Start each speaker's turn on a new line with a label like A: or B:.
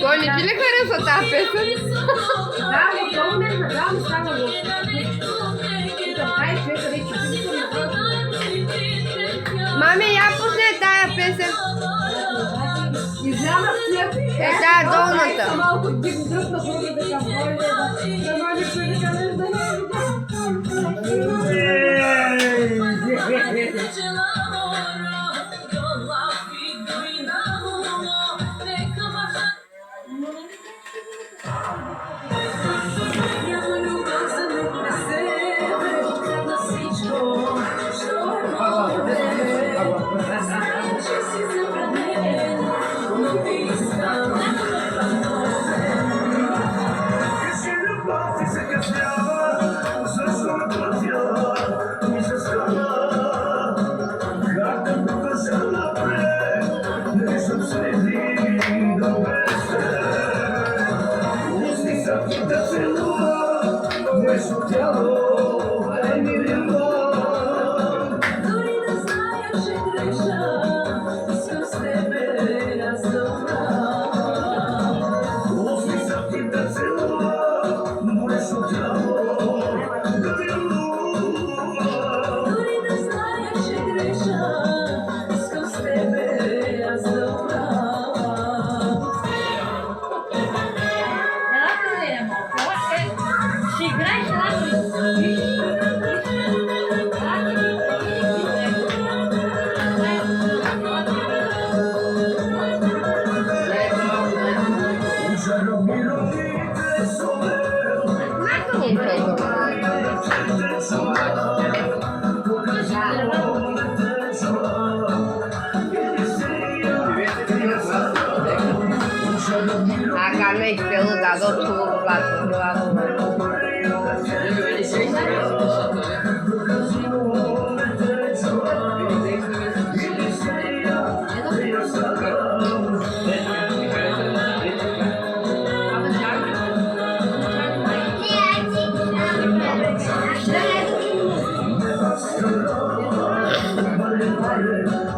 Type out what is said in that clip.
A: Коля, или красота песен?
B: Да, но много не надавам става го.
A: Мами, я пусне тая песен.
B: Изляма след.
A: Да, долната.
B: Малко дигна дръпна хората да към Коля, да може човека да не
A: A carne es pelo dado tuvo plato de lado.
B: Yeah.